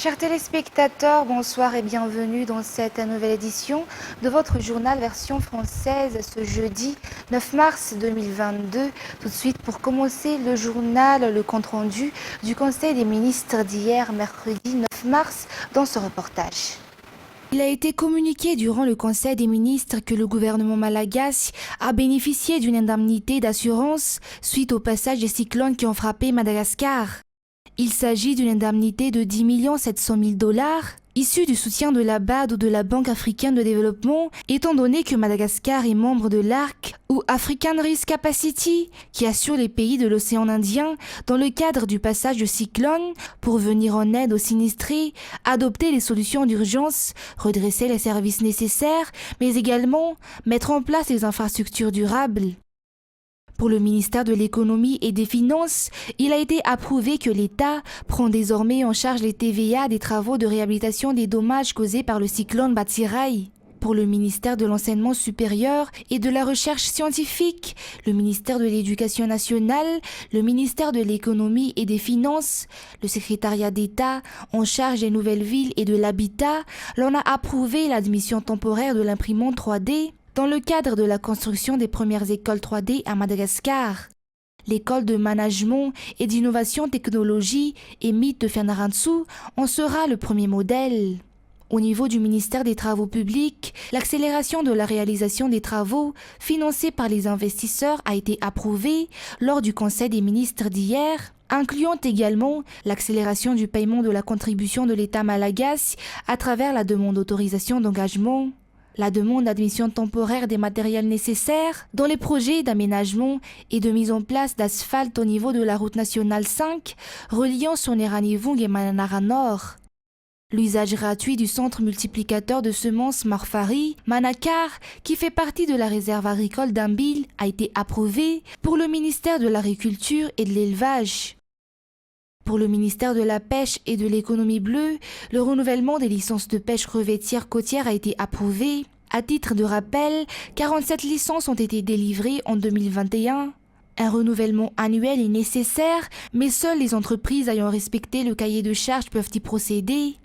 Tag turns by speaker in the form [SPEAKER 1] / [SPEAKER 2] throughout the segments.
[SPEAKER 1] Chers téléspectateurs, bonsoir et bienvenue dans cette nouvelle édition de votre journal version française ce jeudi 9 mars 2022. Tout de suite pour commencer le journal, le compte-rendu du Conseil des ministres d'hier, mercredi 9 mars, dans ce reportage. Il a été communiqué durant le Conseil des ministres que le gouvernement malagasy a bénéficié d'une indemnité d'assurance suite au passage des cyclones qui ont frappé Madagascar. Il s'agit d'une indemnité de 10 700 000 dollars, issue du soutien de la BAD ou de la Banque africaine de développement, étant donné que Madagascar est membre de l'ARC ou African Risk Capacity, qui assure les pays de l'océan Indien dans le cadre du passage de cyclones pour venir en aide aux sinistrés, adopter les solutions d'urgence, redresser les services nécessaires, mais également mettre en place les infrastructures durables. Pour le ministère de l'Économie et des Finances, il a été approuvé que l'État prend désormais en charge les TVA des travaux de réhabilitation des dommages causés par le cyclone Batsirai. Pour le ministère de l'Enseignement supérieur et de la Recherche scientifique, le ministère de l'Éducation nationale, le ministère de l'Économie et des Finances, le secrétariat d'État en charge des nouvelles villes et de l'habitat, l'on a approuvé l'admission temporaire de l'imprimante 3D dans le cadre de la construction des premières écoles 3D à Madagascar. L'école de management et d'innovation technologie EMIT de Fianarantsoa en sera le premier modèle. Au niveau du ministère des Travaux publics, l'accélération de la réalisation des travaux financés par les investisseurs a été approuvée lors du Conseil des ministres d'hier, incluant également l'accélération du paiement de la contribution de l'État malagasy à travers la demande d'autorisation d'engagement. La demande d'admission temporaire des matériels nécessaires dans les projets d'aménagement et de mise en place d'asphalte au niveau de la route nationale 5 reliant Soneranivong et Mananara Nord. L'usage gratuit du centre multiplicateur de semences Marfari, Manakar, qui fait partie de la réserve agricole d'Ambil, a été approuvé pour le ministère de l'Agriculture et de l'Élevage. Pour le ministère de la Pêche et de l'Économie bleue, le renouvellement des licences de pêche crevettière côtière a été approuvé. À titre de rappel, 47 licences ont été délivrées en 2021. Un renouvellement annuel est nécessaire, mais seules les entreprises ayant respecté le cahier de charges peuvent y procéder.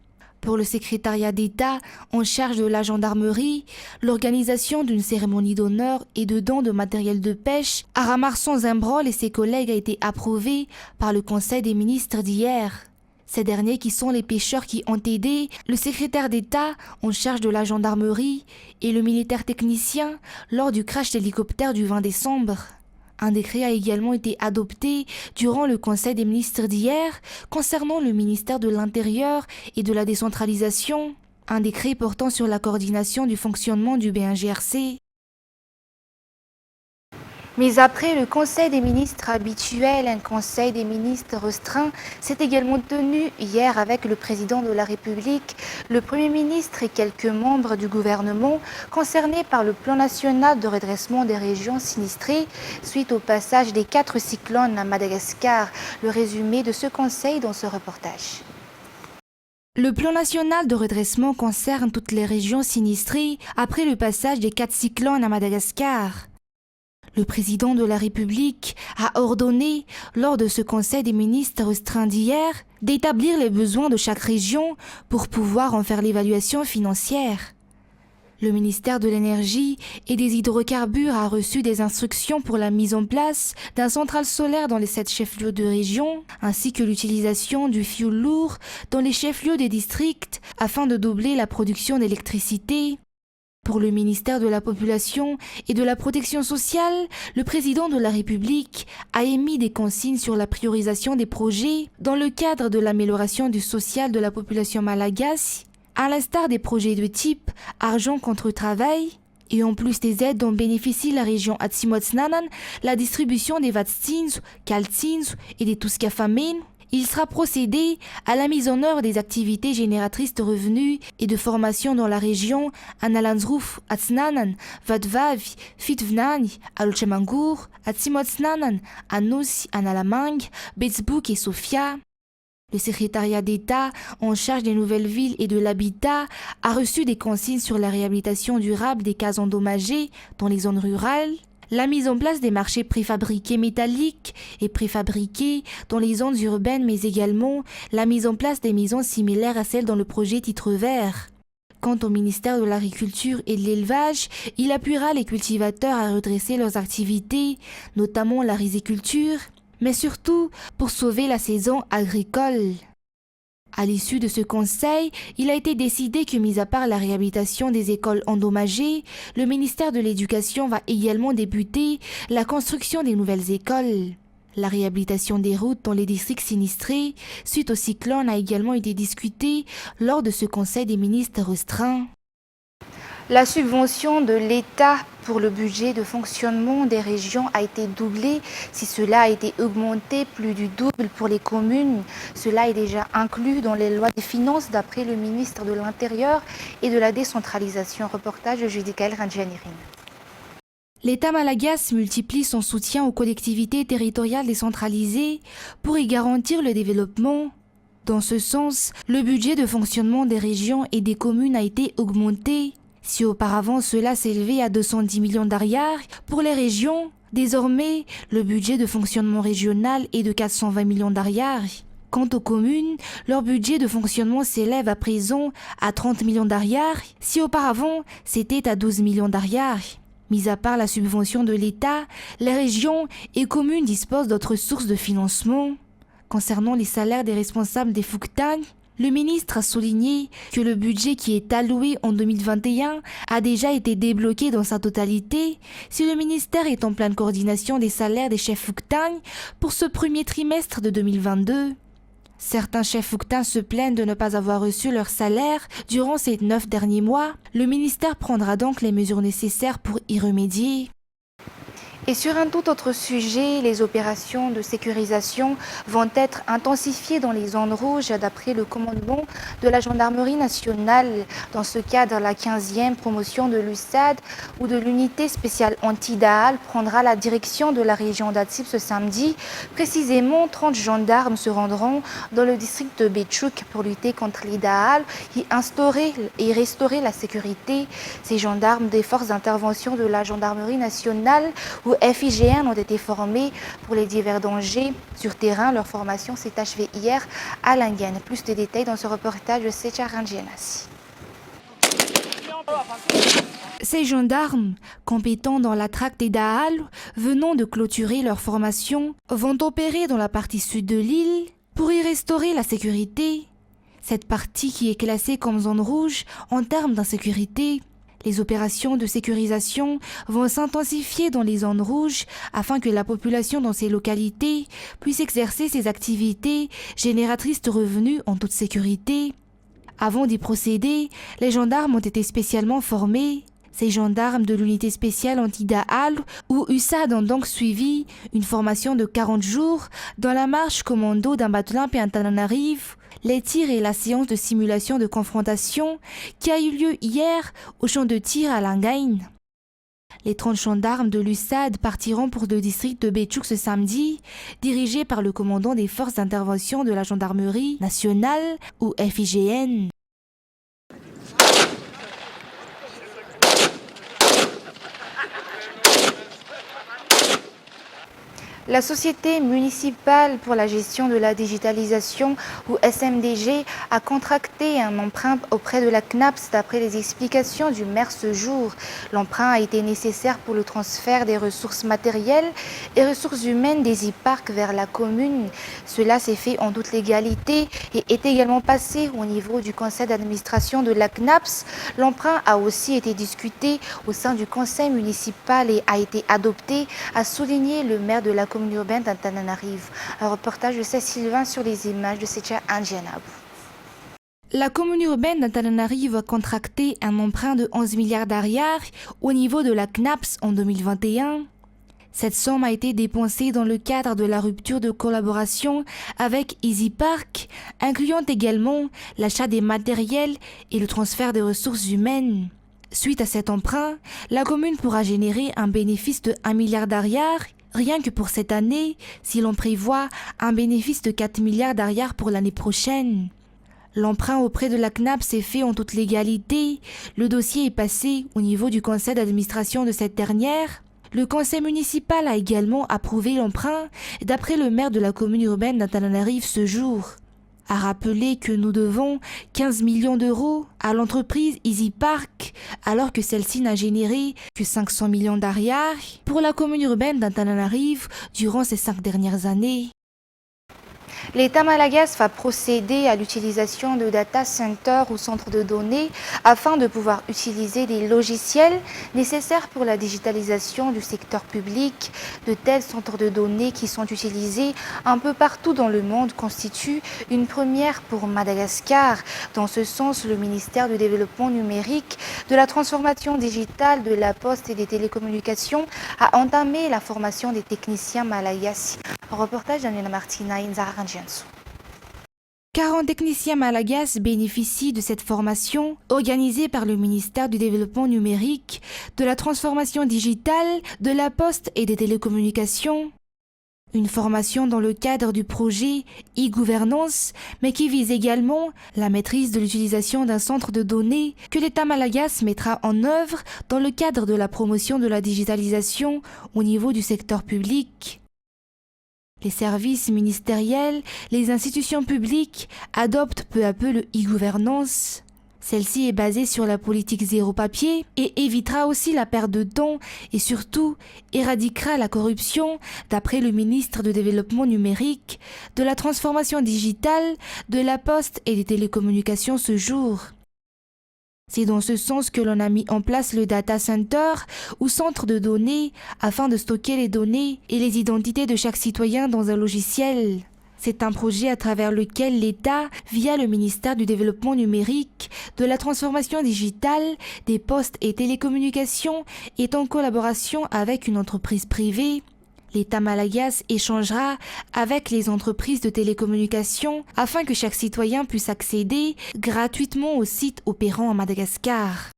[SPEAKER 1] Pour le secrétariat d'État en charge de la gendarmerie, l'organisation d'une cérémonie d'honneur et de don de matériel de pêche à Ramarson-Zimbrol et ses collègues a été approuvée par le Conseil des ministres d'hier. Ces derniers qui sont les pêcheurs qui ont aidé le secrétaire d'État en charge de la gendarmerie et le militaire technicien lors du crash d'hélicoptère du 20 décembre. Un décret a également été adopté durant le Conseil des ministres d'hier concernant le ministère de l'Intérieur et de la décentralisation, un décret portant sur la coordination du fonctionnement du BNGRC. Mais après le Conseil des ministres habituel, un Conseil des ministres restreint s'est également tenu hier avec le président de la République, le Premier ministre et quelques membres du gouvernement concernés par le plan national de redressement des régions sinistrées suite au passage des 4 cyclones à Madagascar. Le résumé de ce conseil dans ce reportage. Le plan national de redressement concerne toutes les régions sinistrées après le passage des 4 cyclones à Madagascar. Le président de la République a ordonné, lors de ce Conseil des ministres restreint d'hier, d'établir les besoins de chaque région pour pouvoir en faire l'évaluation financière. Le ministère de l'Énergie et des Hydrocarbures a reçu des instructions pour la mise en place d'un centrale solaire dans les 7 chefs-lieux de région, ainsi que l'utilisation du fioul lourd dans les chefs-lieux des districts afin de doubler la production d'électricité. Pour le ministère de la Population et de la Protection sociale, le président de la République a émis des consignes sur la priorisation des projets dans le cadre de l'amélioration du social de la population malagasy, à l'instar des projets de type argent contre travail, et en plus des aides dont bénéficie la région Atsimotsnanan, la distribution des Vatstins, Kaltsins et des Tuskafamen. Il sera procédé à la mise en œuvre des activités génératrices de revenus et de formation dans la région Analanzruf, Atsnanan, Vadvavi, Fitvnani, Alchemangur, Atsimotsnanan, Anousi, Analamang, Betsbouk et Sofia. Le secrétariat d'État en charge des nouvelles villes et de l'habitat a reçu des consignes sur la réhabilitation durable des cases endommagées dans les zones rurales, La mise en place des marchés préfabriqués métalliques et préfabriqués dans les zones urbaines, mais également la mise en place des maisons similaires à celles dans le projet Titre Vert. Quant au ministère de l'Agriculture et de l'Élevage, il appuiera les cultivateurs à redresser leurs activités, notamment la riziculture, mais surtout pour sauver la saison agricole. À l'issue de ce conseil, il a été décidé que, mis à part la réhabilitation des écoles endommagées, le ministère de l'Éducation va également débuter la construction des nouvelles écoles. La réhabilitation des routes dans les districts sinistrés suite au cyclone a également été discutée lors de ce conseil des ministres restreint. La subvention de l'État pour le budget de fonctionnement des régions a été doublée. Si cela a été augmenté plus du double pour les communes, cela est déjà inclus dans les lois des finances d'après le ministre de l'Intérieur et de la décentralisation. Reportage de Judicaël Randjanirin. L'État malagasy multiplie son soutien aux collectivités territoriales décentralisées pour y garantir le développement. Dans ce sens, le budget de fonctionnement des régions et des communes a été augmenté. Si auparavant cela s'élevait à 210 millions d'ariars pour les régions, désormais le budget de fonctionnement régional est de 420 millions d'ariars. Quant aux communes, leur budget de fonctionnement s'élève à présent à 30 millions d'ariars, si auparavant c'était à 12 millions d'ariars. Mis à part la subvention de l'État, les régions et communes disposent d'autres sources de financement. Concernant les salaires des responsables des Fouktagnes, le ministre a souligné que le budget qui est alloué en 2021 a déjà été débloqué dans sa totalité si le ministère est en pleine coordination des salaires des chefs Fouktagnes pour ce premier trimestre de 2022. Certains chefs Fouktagnes se plaignent de ne pas avoir reçu leur salaire durant ces 9 derniers mois. Le ministère prendra donc les mesures nécessaires pour y remédier. Et sur un tout autre sujet, les opérations de sécurisation vont être intensifiées dans les zones rouges d'après le commandement de la gendarmerie nationale. Dans ce cadre, la 15e promotion de l'USAD ou de l'unité spéciale anti-Dahal prendra la direction de la région d'Atsib ce samedi. Précisément, 30 gendarmes se rendront dans le district de Bétchouk pour lutter contre les Dahal et instaurer et restaurer la sécurité. Ces gendarmes des forces d'intervention de la gendarmerie nationale ou FIGN ont été formés pour les divers dangers sur terrain. Leur formation s'est achevée hier à Lingen. Plus de détails dans ce reportage de Secha Randjenassi. Ces gendarmes, compétents dans la traque des Dahal, venant de clôturer leur formation, vont opérer dans la partie sud de l'île pour y restaurer la sécurité. Cette partie qui est classée comme zone rouge en termes d'insécurité. Les opérations de sécurisation vont s'intensifier dans les zones rouges afin que la population dans ces localités puisse exercer ses activités génératrices de revenus en toute sécurité. Avant d'y procéder, les gendarmes ont été spécialement formés. Ces gendarmes de l'unité spéciale anti-Dahal ou USAD ont donc suivi une formation de 40 jours dans la marche commando d'Ambatlamp et Antananarivo, les tirs et la séance de simulation de confrontation qui a eu lieu hier au champ de tir à Langain. Les 30 gendarmes de l'USAD partiront pour le district de Bétchouk ce samedi, dirigés par le commandant des forces d'intervention de la gendarmerie nationale ou FIGN. La Société municipale pour la gestion de la digitalisation ou SMDG a contracté un emprunt auprès de la CNAPS d'après les explications du maire ce jour. L'emprunt a été nécessaire pour le transfert des ressources matérielles et ressources humaines des IPARC vers la commune. Cela s'est fait en toute légalité et est également passé au niveau du conseil d'administration de la CNAPS. L'emprunt a aussi été discuté au sein du conseil municipal et a été adopté, a souligné le maire de la commune urbaine d'Antananarivo. Un reportage de Cécile Sylvain sur les images de Secha Randjenassi. La commune urbaine d'Antananarivo a contracté un emprunt de 11 milliards d'ariars au niveau de la CNAPS en 2021. Cette somme a été dépensée dans le cadre de la rupture de collaboration avec EasyPark, incluant également l'achat des matériels et le transfert des ressources humaines. Suite à cet emprunt, la commune pourra générer un bénéfice de 1 milliard d'ariars. Rien que pour cette année, si l'on prévoit un bénéfice de 4 milliards d'ariars pour l'année prochaine. L'emprunt auprès de la CNAPS s'est fait en toute légalité. Le dossier est passé au niveau du conseil d'administration de cette dernière. Le conseil municipal a également approuvé l'emprunt d'après le maire de la commune urbaine d'Antananarive ce jour. A rappelé que nous devons 15 millions d'euros à l'entreprise Easy Park alors que celle-ci n'a généré que 500 millions d'arrières pour la commune urbaine d'Antananarive durant ces 5 dernières années. L'État malagasy va procéder à l'utilisation de data centers ou centres de données afin de pouvoir utiliser des logiciels nécessaires pour la digitalisation du secteur public. De tels centres de données qui sont utilisés un peu partout dans le monde constituent une première pour Madagascar. Dans ce sens, le ministère du Développement numérique, de la transformation digitale, de la poste et des télécommunications a entamé la formation des techniciens malagasy. Reportage d'Anina Martina Inzararanjansu. 40 techniciens malagasy bénéficient de cette formation organisée par le ministère du Développement numérique, de la transformation digitale, de la poste et des télécommunications. Une formation dans le cadre du projet e-gouvernance, mais qui vise également la maîtrise de l'utilisation d'un centre de données que l'État malagasy mettra en œuvre dans le cadre de la promotion de la digitalisation au niveau du secteur public. Les services ministériels, les institutions publiques adoptent peu à peu le e-gouvernance. Celle-ci est basée sur la politique zéro papier et évitera aussi la perte de temps et surtout éradiquera la corruption d'après le ministre du Développement numérique, de la transformation digitale, de la poste et des télécommunications ce jour. C'est dans ce sens que l'on a mis en place le data center ou centre de données afin de stocker les données et les identités de chaque citoyen dans un logiciel. C'est un projet à travers lequel l'État, via le ministère du Développement numérique, de la transformation digitale, des postes et télécommunications, est en collaboration avec une entreprise privée. L'État malagasy échangera avec les entreprises de télécommunications afin que chaque citoyen puisse accéder gratuitement aux sites opérant en Madagascar.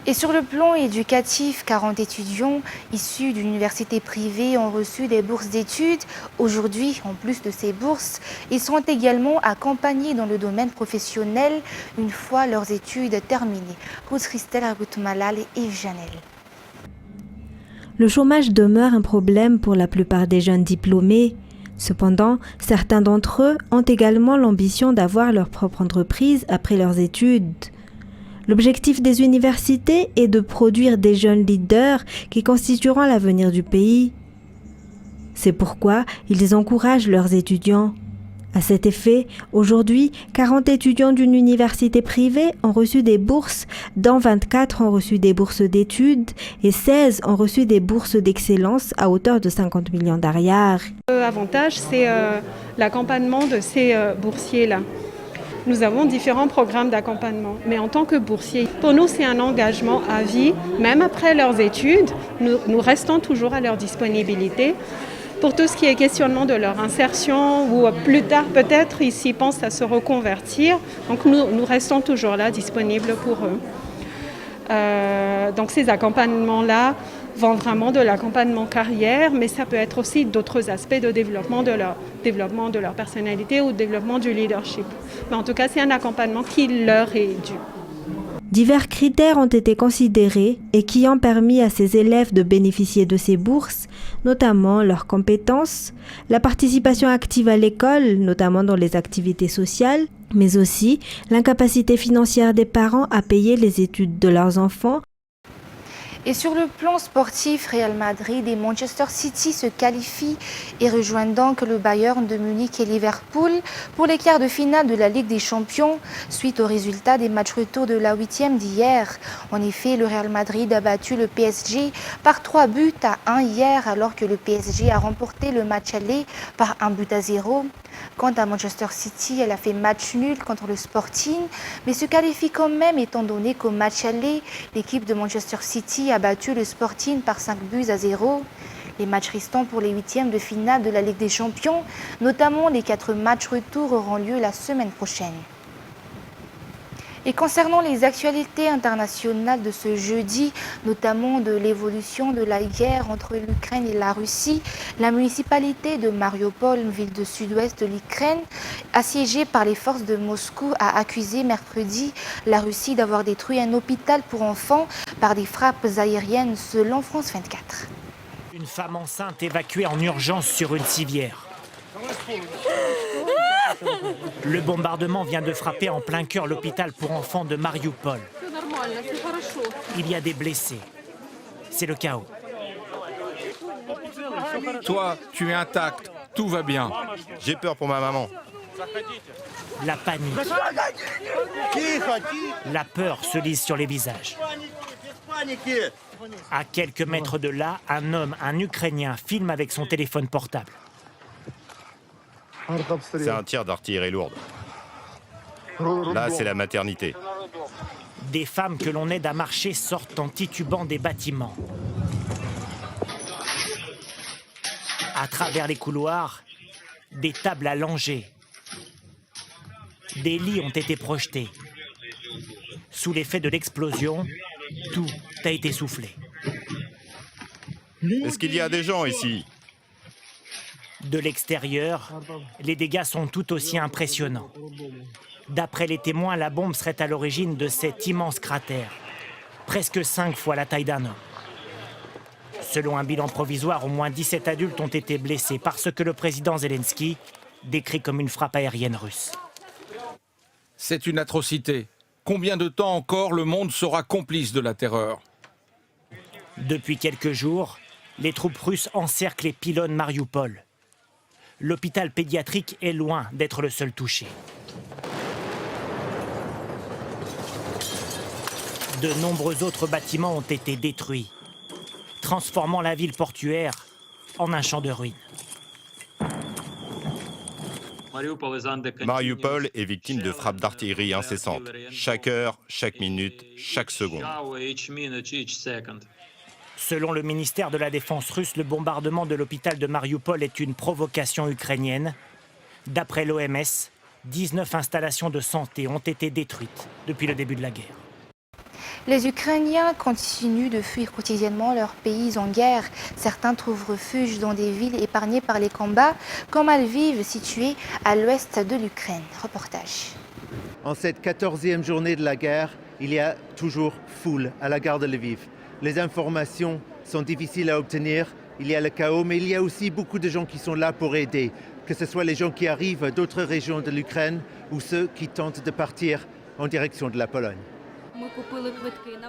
[SPEAKER 1] Et sur le plan éducatif, 40 étudiants issus d'universités privées ont reçu des bourses d'études. Aujourd'hui, en plus de ces bourses, ils seront également accompagnés dans le domaine professionnel une fois leurs études terminées. Ruth Christelle Argutmalal et Yves Janel.
[SPEAKER 2] Le chômage demeure un problème pour la plupart des jeunes diplômés. Cependant, certains d'entre eux ont également l'ambition d'avoir leur propre entreprise après leurs études. L'objectif des universités est de produire des jeunes leaders qui constitueront l'avenir du pays. C'est pourquoi ils encouragent leurs étudiants. À cet effet, aujourd'hui, 40 étudiants d'une université privée ont reçu des bourses, dont 24 ont reçu des bourses d'études et 16 ont reçu des bourses d'excellence à hauteur de 50 millions d'arrières.
[SPEAKER 3] L'avantage, c'est l'accompagnement de ces boursiers-là. Nous avons différents programmes d'accompagnement, mais en tant que boursier, pour nous, c'est un engagement à vie. Même après leurs études, nous restons toujours à leur disponibilité. Pour tout ce qui est questionnement de leur insertion ou plus tard peut-être ils s'y pensent à se reconvertir. Donc nous restons toujours là, disponibles pour eux. Donc ces accompagnements-là vont vraiment de l'accompagnement carrière, mais ça peut être aussi d'autres aspects de développement de leur personnalité ou développement du leadership. Mais en tout cas, c'est un accompagnement qui leur est dû.
[SPEAKER 2] Divers critères ont été considérés et qui ont permis à ces élèves de bénéficier de ces bourses, notamment leurs compétences, la participation active à l'école, notamment dans les activités sociales, mais aussi l'incapacité financière des parents à payer les études de leurs enfants.
[SPEAKER 1] Et sur le plan sportif, Real Madrid et Manchester City se qualifient et rejoignent donc le Bayern de Munich et Liverpool pour les quarts de finale de la Ligue des Champions suite au résultat des matchs retour de la 8e d'hier. En effet, le Real Madrid a battu le PSG par 3-1 hier alors que le PSG a remporté le match aller par 1-0. Quant à Manchester City, elle a fait match nul contre le Sporting, mais se qualifie quand même étant donné qu'au match aller, l'équipe de Manchester City a battu le Sporting par 5-0. Les matchs restants pour les huitièmes de finale de la Ligue des Champions, notamment les 4 matchs retour, auront lieu la semaine prochaine. Et concernant les actualités internationales de ce jeudi, notamment de l'évolution de la guerre entre l'Ukraine et la Russie, la municipalité de Mariupol, une ville de sud-ouest de l'Ukraine, assiégée par les forces de Moscou, a accusé mercredi la Russie d'avoir détruit un hôpital pour enfants par des frappes aériennes selon France 24.
[SPEAKER 4] Une femme enceinte évacuée en urgence sur une civière. Le bombardement vient de frapper en plein cœur l'hôpital pour enfants de Mariupol. Il y a des blessés. C'est le chaos.
[SPEAKER 5] Toi, tu es intact, tout va bien.
[SPEAKER 6] J'ai peur pour ma maman.
[SPEAKER 4] La panique. La peur se lise sur les visages. À quelques mètres de là, un homme, un Ukrainien, filme avec son téléphone portable.
[SPEAKER 6] C'est un tir d'artillerie lourde. Là, c'est la maternité.
[SPEAKER 4] Des femmes que l'on aide à marcher sortent en titubant des bâtiments. À travers les couloirs, des tables à langer. Des lits ont été projetés. Sous l'effet de l'explosion, tout a été soufflé.
[SPEAKER 6] Est-ce qu'il y a des gens ici?
[SPEAKER 4] De l'extérieur, les dégâts sont tout aussi impressionnants. D'après les témoins, la bombe serait à l'origine de cet immense cratère, presque 5 fois la taille d'un homme. Selon un bilan provisoire, au moins 17 adultes ont été blessés par ce que le président Zelensky décrit comme une frappe aérienne russe.
[SPEAKER 5] C'est une atrocité. Combien de temps encore le monde sera complice de la terreur?
[SPEAKER 4] Depuis quelques jours, les troupes russes encerclent les pylônes Mariupol. L'hôpital pédiatrique est loin d'être le seul touché. De nombreux autres bâtiments ont été détruits, transformant la ville portuaire en un champ de ruines.
[SPEAKER 6] Mariupol est victime de frappes d'artillerie incessantes. Chaque heure, chaque minute, chaque seconde.
[SPEAKER 4] Selon le ministère de la Défense russe, le bombardement de l'hôpital de Mariupol est une provocation ukrainienne. D'après l'OMS, 19 installations de santé ont été détruites depuis le début de la guerre.
[SPEAKER 1] Les Ukrainiens continuent de fuir quotidiennement leur pays en guerre. Certains trouvent refuge dans des villes épargnées par les combats, comme Lviv, située à l'ouest de l'Ukraine. Reportage.
[SPEAKER 7] En cette 14e journée de la guerre, il y a toujours foule à la gare de Lviv. Les informations sont difficiles à obtenir, il y a le chaos, mais il y a aussi beaucoup de gens qui sont là pour aider, que ce soit les gens qui arrivent d'autres régions de l'Ukraine ou ceux qui tentent de partir en direction de la Pologne.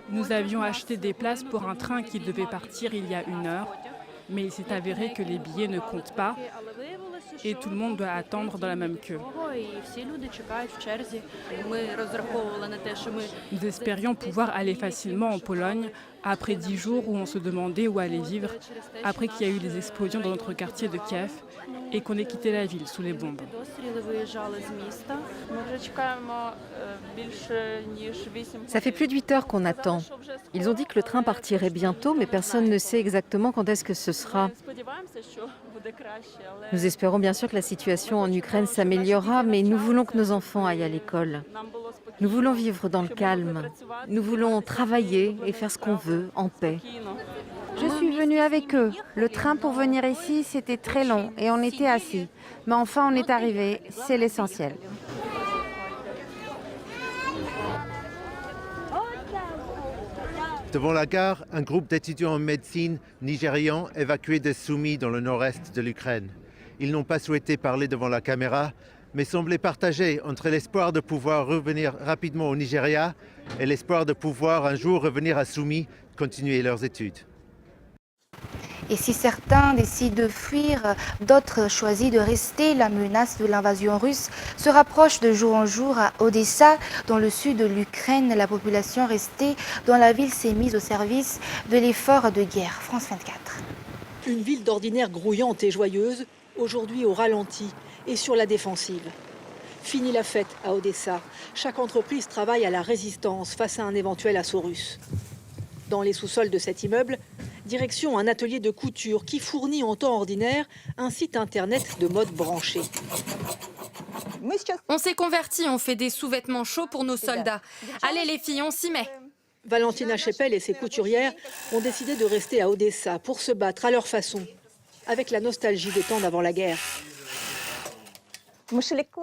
[SPEAKER 8] Nous avions acheté des places pour un train qui devait partir il y a 1 heure, mais il s'est avéré que les billets ne comptent pas et tout le monde doit attendre dans la même queue. Nous espérions pouvoir aller facilement en Pologne après 10 jours où on se demandait où aller vivre, après qu'il y a eu des explosions dans notre quartier de Kiev et qu'on ait quitté la ville sous les bombes.
[SPEAKER 9] Ça fait plus de 8 heures qu'on attend. Ils ont dit que le train partirait bientôt, mais personne ne sait exactement quand est-ce que ce sera. Nous espérons bien sûr que la situation en Ukraine s'améliorera, mais nous voulons que nos enfants aillent à l'école. Nous voulons vivre dans le calme. Nous voulons travailler et faire ce qu'on veut, en paix.
[SPEAKER 10] Je suis venue avec eux. Le train pour venir ici, c'était très long et on était assis. Mais enfin, on est arrivé. C'est l'essentiel.
[SPEAKER 7] Devant la gare, un groupe d'étudiants en médecine nigérians évacués de Soumy dans le nord-est de l'Ukraine. Ils n'ont pas souhaité parler devant la caméra, mais semblaient partagés entre l'espoir de pouvoir revenir rapidement au Nigeria et l'espoir de pouvoir un jour revenir à Soumy, continuer leurs études.
[SPEAKER 1] Et si certains décident de fuir, d'autres choisissent de rester. La menace de l'invasion russe se rapproche de jour en jour à Odessa, dans le sud de l'Ukraine. La population restée dans la ville s'est mise au service de l'effort de guerre. France 24.
[SPEAKER 11] Une ville d'ordinaire grouillante et joyeuse, aujourd'hui au ralenti et sur la défensive. Fini la fête à Odessa. Chaque entreprise travaille à la résistance face à un éventuel assaut russe. Dans les sous-sols de cet immeuble, direction un atelier de couture qui fournit en temps ordinaire un site internet de mode branché.
[SPEAKER 12] On s'est convertis, on fait des sous-vêtements chauds pour nos soldats. Allez les filles, on s'y met.
[SPEAKER 11] Valentina Chepel et ses couturières ont décidé de rester à Odessa pour se battre à leur façon, avec la nostalgie des temps d'avant la guerre.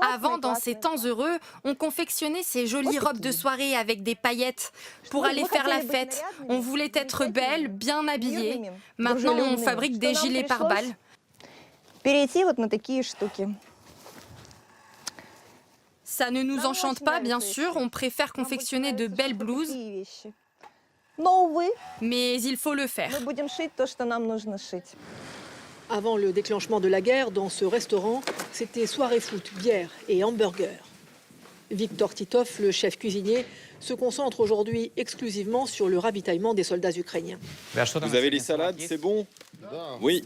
[SPEAKER 12] Avant, dans ces temps heureux, on confectionnait ces jolies robes de soirée avec des paillettes pour aller faire la fête. On voulait être belle, bien habillée. Maintenant, on fabrique des gilets pare-balles. Ça ne nous enchante pas, bien sûr. On préfère confectionner de belles blouses. Mais il faut le faire.
[SPEAKER 11] Avant le déclenchement de la guerre, dans ce restaurant, c'était soirée foot, bière et hamburger. Viktor Titov, le chef cuisinier, se concentre aujourd'hui exclusivement sur le ravitaillement des soldats ukrainiens.
[SPEAKER 13] Vous avez les salades, c'est bon? Oui.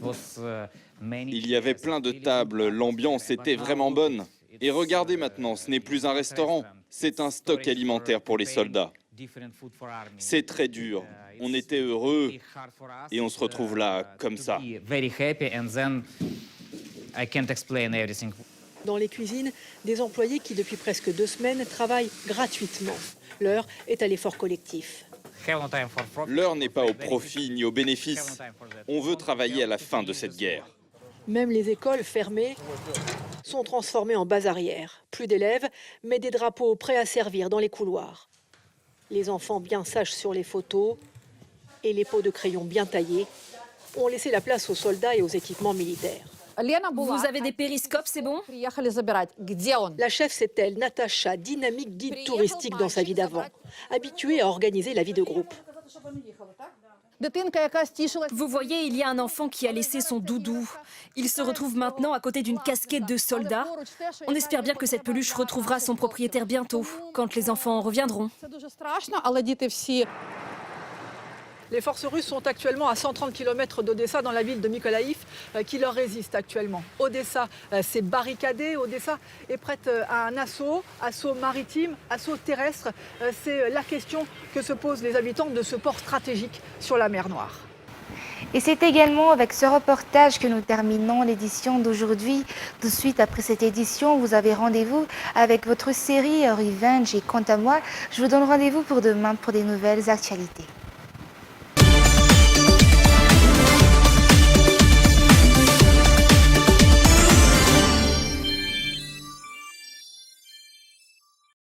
[SPEAKER 13] Il y avait plein de tables, l'ambiance était vraiment bonne. Et regardez maintenant, ce n'est plus un restaurant, c'est un stock alimentaire pour les soldats. C'est très dur, on était heureux et on se retrouve là, comme ça.
[SPEAKER 11] Dans les cuisines, des employés qui, depuis presque 2 semaines, travaillent gratuitement. L'heure est à l'effort collectif.
[SPEAKER 13] L'heure n'est pas au profit ni au bénéfice. On veut travailler à la fin de cette guerre.
[SPEAKER 11] Même les écoles fermées sont transformées en bases arrières. Plus d'élèves, mais des drapeaux prêts à servir dans les couloirs. Les enfants bien sages sur les photos et les pots de crayon bien taillés ont laissé la place aux soldats et aux équipements militaires.
[SPEAKER 14] Vous avez des périscopes, c'est bon?
[SPEAKER 11] La chef, c'est elle, Natacha, dynamique guide touristique dans sa vie d'avant, habituée à organiser la vie de groupe.
[SPEAKER 14] Vous voyez, il y a un enfant qui a laissé son doudou. Il se retrouve maintenant à côté d'une casquette de soldat. On espère bien que cette peluche retrouvera son propriétaire bientôt, quand les enfants en reviendront.
[SPEAKER 11] Les forces russes sont actuellement à 130 km d'Odessa, dans la ville de Mykolaïv, qui leur résiste actuellement. Odessa s'est barricadée, Odessa est prête à un assaut maritime, assaut terrestre. C'est la question que se posent les habitants de ce port stratégique sur la mer Noire.
[SPEAKER 1] Et c'est également avec ce reportage que nous terminons l'édition d'aujourd'hui. Tout de suite après cette édition, vous avez rendez-vous avec votre série Revenge. Et quant à moi, je vous donne rendez-vous pour demain pour des nouvelles actualités.